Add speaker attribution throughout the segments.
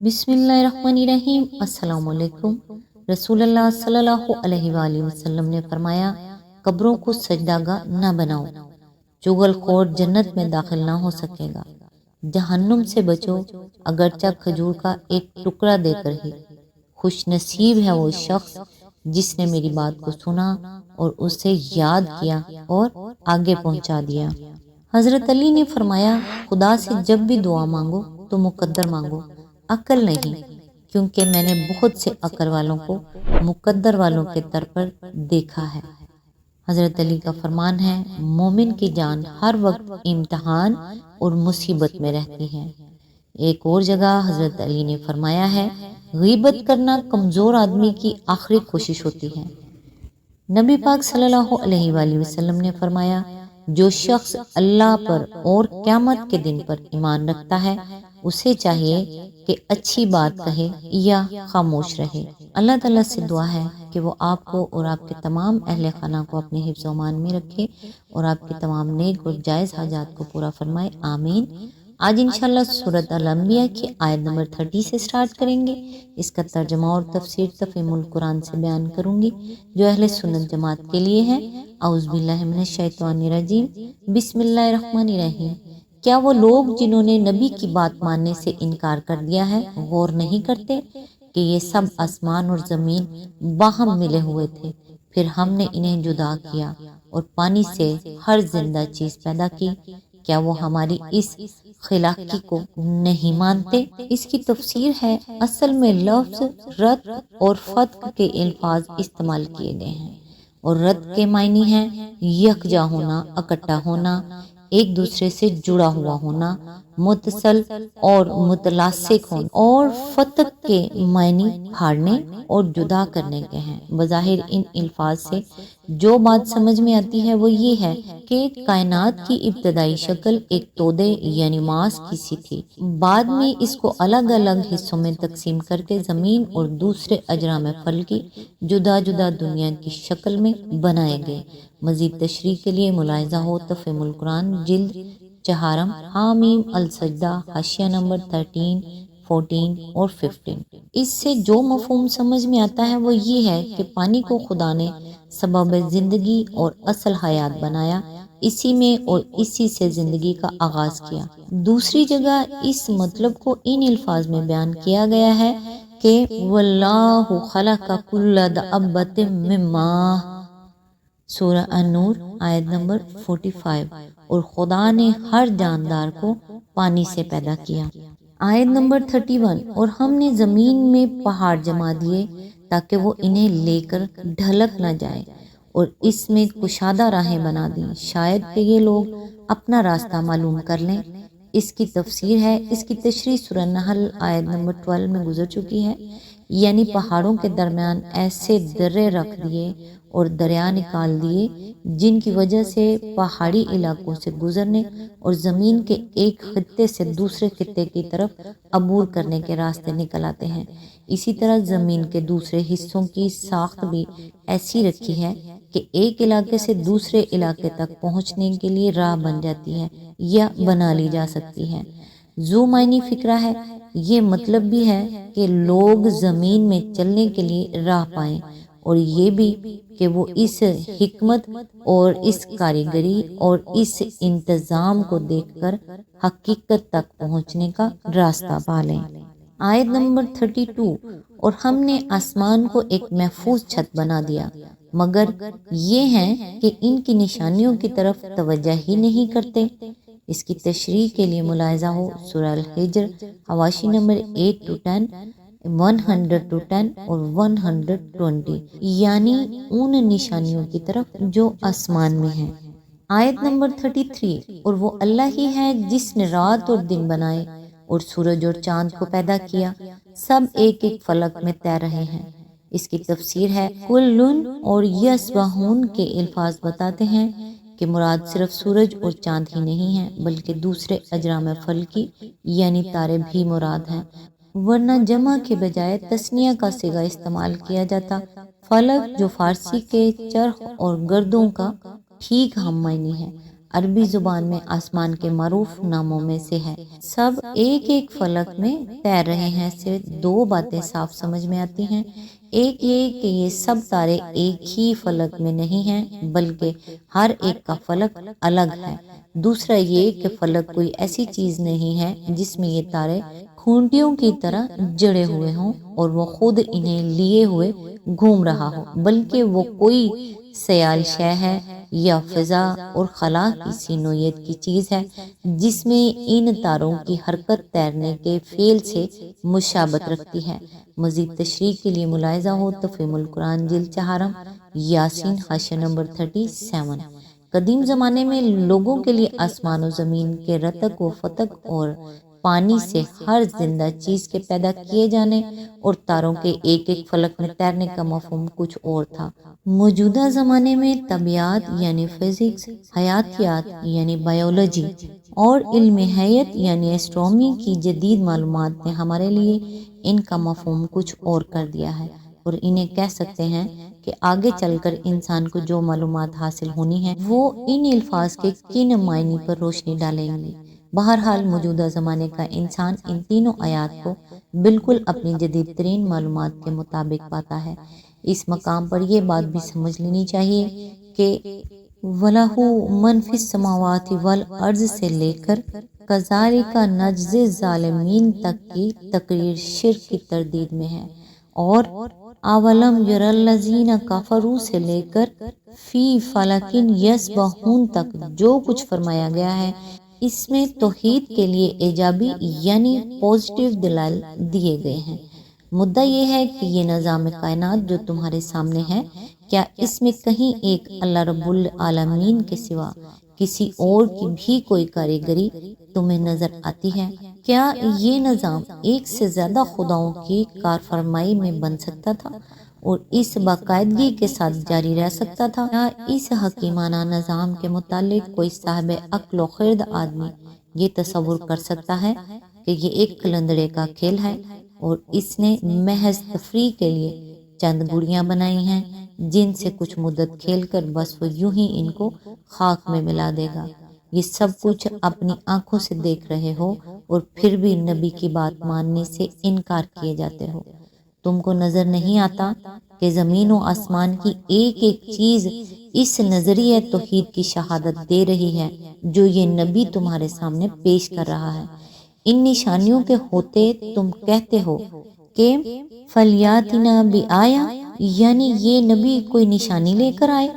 Speaker 1: बिस्मिल्लाहिर्रहमानिर्रहीम। अस्सलाम वालेकुम। रसूलुल्लाह सल्लल्लाहु अलैहि वसल्लम ने फरमाया, कब्रों को सजदागाह न बनाओ। चुगलखोर जन्नत में दाखिल ना हो सकेगा। जहन्नुम से बचो, अगरचा खजूर का एक टुकड़ा देकर ही। खुश नसीब है वो शख्स जिसने मेरी बात को सुना और उसे याद किया और आगे पहुंचा दिया। हजरत अली ने फरमाया, खुदा से जब भी दुआ मांगो तो मुकद्दर मांगो, अक्ल नहीं, क्योंकि मैंने बहुत से अक्ल वालों को मुकद्दर वालों के दर पर देखा है। हजरत अली का फरमान है, मोमिन की जान हर वक्त इम्तिहान और मुसीबत में रहती है। एक और जगह हजरत अली ने फरमाया है, गीबत करना कमजोर आदमी की आखिरी कोशिश होती है। नबी पाक सल्लल्लाहु अलैहि वसल्लम ने फरमाया, जो शख्स अल्लाह पर और क़यामत के दिन पर ईमान रखता है, उसे चाहिए कि अच्छी बात कहे या खामोश रहे। अल्लाह ताला से दुआ है कि वो आपको और आपके तमाम अहले खाना को अपने हिफ्ज़ व अमान में रखे और आपके तमाम नेक और जायज़ हाजात को पूरा फरमाए, आमीन। आज इंशाल्लाह सूरत अल-अंबिया की आयत नंबर 30 से स्टार्ट करेंगे। इसका तर्जुमा और तफसीर तफ़हीमुल कुरान से बयान करूंगी जो अहले सुन्नत जमात के लिए है। औज़ु बिल्लाहि मिनश शैतानिर रजीम, बिस्मिल्लाहिर्रहमानिर्रहीम। क्या वो लोग जिन्होंने नबी की बात मानने से इनकार कर दिया है गौर नहीं करते कि ये सब आसमान और ज़मीन बाहम मिले हुए थे, फिर हमने इन्हें जुदा किया और पानी से हर जिंदा चीज़ पैदा की। क्या वो हमारी इस खिलाकी को नहीं मानते? इसकी तफसीर है, असल में लफ्ज़ रद और फत्क के अल्फाज इस्तेमाल किए गए हैं और रद के मायने हैं यकजा होना, इकट्ठा होना, एक दूसरे से जुड़ा हुआ होना, मुतसल और मुतलासिक होना, और फतक के मायने फाड़ने और जुदा करने के हैं। बज़ाहिर इन अल्फाज से जो बात समझ में आती है वो ये है कि कायनात की इब्तदाई शक्ल एक तोदे यानी मांस की सी थी। बाद में इसको अलग अलग हिस्सों में तकसीम करके ज़मीन और दूसरे अजरा में फल की जुदा जुदा दुनिया की शक्ल में बनाए गए। मज़ीद तशरीह के लिए मुलाहिज़ा हो तफ़हीमुल कुरान जिल्द चहारम हामीम अल सजदा हाशिया नंबर 13, 14 और 15। इससे जो मफहूम समझ में आता है वो ये है कि पानी को खुदा ने सबब जिंदगी और असल हयात बनाया, इसी में और इसी से जिंदगी का आगाज किया। दूसरी जगह इस मतलब को इन अल्फाज में बयान किया गया है कि वल्लाहु खलक़ा कुल्ला दअब्बतिन मिम्मा, सूरह अन-नूर आयत नंबर 45। और खुदा ने हर जानदार को पानी से पैदा किया। आयत नंबर 31। और हमने जमीन में पहाड़ जमा दिए ताकि वो इन्हें लेकर ढलक न जाए और इसमें कुशादा राहें बना दी, शायद कि ये लोग अपना रास्ता मालूम कर लें। इसकी तफसीर है, इसकी तशरीह सूरह नहल आयत नंबर 12 में गुजर चुकी है। यानी पहाड़ों के दरमियान ऐसे दर्रे रख दिए और दरिया निकाल दिए जिनकी वजह से पहाड़ी इलाकों से गुजरने और ज़मीन के एक खित्ते से दूसरे खित्ते की तरफ अबूर करने के रास्ते निकल आते हैं। इसी तरह ज़मीन के दूसरे हिस्सों की साख्त भी ऐसी रखी है कि एक इलाके से दूसरे इलाके तक पहुँचने के लिए राह बन जाती है या बना ली जा सकती है। जो मायनी फिक्रा है, ये मतलब भी है कि लोग ज़मीन में चलने के लिए राह पाएं और ये भी कि वो इस हिकमत और इस कारीगरी और इस इंतज़ाम को देखकर हकीकत तक पहुँचने का रास्ता पालें। आयत नंबर 32। और हमने आसमान को एक महफूज छत बना दिया, मगर ये हैं कि इनकी निशानियों की तरफ तवज्जो ही नहीं करते। इसकी तशरीह के लिए मुलाहिज़ा हो सूरह अल-हिज्र हवाशी नंबर 8 to 10, 100 to 10 और 120, यानी उन निशानियों की तरफ जो आसमान में है। आयत नंबर 33। और वो अल्लाह ही है जिसने रात और दिन बनाए और सूरज और चांद को पैदा किया, सब एक एक फलक में तैर रहे हैं। इसकी तफसीर है, कुल्लुन और यसबहून के अल्फाज बताते हैं कि मुराद सिर्फ सूरज और चांद ही नहीं है, बल्कि दूसरे अजरा में फल की यानी तारे भी मुराद हैं, वरना जमा के बजाय तस्निया का सिगा इस्तेमाल किया जाता। फलक जो फारसी के चरख और गर्दों का ठीक हम मायने है। عربی زبان میں آسمان کے معروف ناموں میں سے ہے۔ سب ایک ایک فلک میں تیر رہے ہیں، صرف دو باتیں صاف سمجھ میں آتی ہیں۔ ایک یہ کہ یہ سب تارے ایک ہی فلک میں نہیں ہیں، بلکہ ہر ایک کا فلک الگ ہے۔ دوسرا یہ کہ فلک کوئی ایسی چیز نہیں ہے جس میں یہ تارے کھونٹیوں کی طرح جڑے ہوئے ہوں اور وہ خود انہیں لیے ہوئے گھوم رہا ہو، بلکہ وہ کوئی سیال شے ہے یا فضا اور خلا کسی نوعیت کی چیز ہے جس میں ان تاروں کی حرکت تیرنے کے فعل سے مشابہت رکھتی ہے۔ مزید تشریح کے لیے ملاحظہ ہو تفہیم القرآن جلد 4 یاسین حاشیہ نمبر 37۔ قدیم زمانے میں لوگوں کے لیے آسمان و زمین کے رتق و فتق اور پانی سے ہر زندہ چیز کے پیدا کیے جانے اور تاروں کے ایک ایک فلک میں تیرنے کا مفہوم کچھ اور تھا۔ موجودہ زمانے میں طبیعیات یعنی فزکس، حیاتیات یعنی بائیولوجی اور علم حیات یعنی ایسٹرونومی کی جدید معلومات نے ہمارے لیے ان کا مفہوم کچھ اور کر دیا ہے، اور انہیں کہہ سکتے ہیں کہ آگے چل کر انسان کو جو معلومات حاصل ہونی ہیں وہ ان الفاظ کے کن معنی پر روشنی ڈالیں گی۔ بہرحال موجودہ زمانے کا انسان ان تینوں آیات کو بالکل اپنی جدید ترین معلومات کے مطابق پاتا ہے۔ اس مقام پر یہ بات بھی سمجھ لینی چاہیے کہ وَلَهُ مَنْ فِي السَّمَاوَاتِ وَالْأَرْضِ سے لے کر کَذَالِکَ نَجْزِی الظَّالِمِینَ تک کی تقریر شرک کی تردید میں ہے، اور اَوَلَمْ یَرَ الَّذِینَ کَفَرُوا سے لے کر فِی فَلَکٍ یَسْبَحُونَ تک جو کچھ فرمایا گیا ہے اس میں توحید کے لیے ایجابی یعنی پازیٹیو دلائل دیے گئے ہیں۔ مدعا یہ ہے کہ یہ نظام کائنات جو تمہارے سامنے ہے، کیا اس میں کہیں ایک اللہ رب العالمین کے سوا کسی اور کی بھی کوئی کاریگری تمہیں نظر آتی ہے؟ کیا یہ نظام ایک سے زیادہ خداؤں کی کارفرمائی میں بن سکتا تھا اور اس باقاعدگی کے ساتھ جاری رہ سکتا تھا؟ کیا اس حکیمانہ نظام کے متعلق کوئی صاحب عقل و خرد آدمی یہ تصور کر سکتا ہے کہ یہ ایک قلندرے کا کھیل ہے اور اس نے محض تفریح کے لیے چند گڑیاں بنائی ہیں جن سے کچھ مدت کھیل کر بس وہ یوں ہی ان کو خاک میں ملا دے گا؟ یہ سب کچھ اپنی آنکھوں سے دیکھ رہے ہو اور پھر بھی نبی کی بات ماننے سے انکار کیے جاتے ہو۔ تم کو نظر نہیں آتا کہ زمین و آسمان کی ایک ایک چیز اس نظریہ توحید کی شہادت دے رہی ہے جو یہ نبی تمہارے سامنے پیش کر رہا ہے؟ ان نشانیوں کے ہوتے تم کہتے ہو کہ فَلْيَأْتِنَا بِآیَةٍ، یعنی یہ نبی کوئی نشانی لے کر آئے۔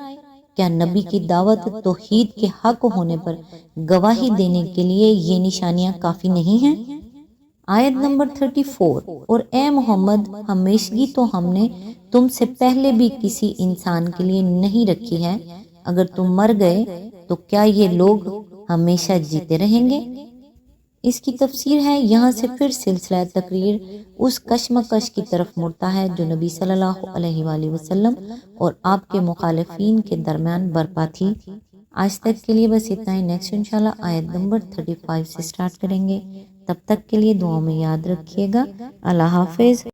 Speaker 1: کیا نبی کی دعوت توحید کے حق ہونے پر گواہی دینے کے لیے یہ نشانیاں کافی نہیں ہیں؟ آیت نمبر 34، اور اے محمد ہمیشگی تو ہم نے تم سے پہلے بھی کسی انسان کے لیے نہیں رکھی ہے، اگر تم مر گئے تو کیا یہ لوگ ہمیشہ جیتے رہیں گے؟ اس کی تفسیر ہے، یہاں سے پھر سلسلہ تقریر اس کشمکش کی طرف مڑتا ہے جو نبی صلی اللہ علیہ وآلہ وسلم اور آپ کے مخالفین کے درمیان برپا تھی۔ آج تک کے لیے بس اتنا ہی، نیکسٹ انشاءاللہ آیت نمبر 35 سے سٹارٹ کریں گے۔ تب تک کے لیے دعاؤں میں یاد رکھیے گا۔ اللہ حافظ۔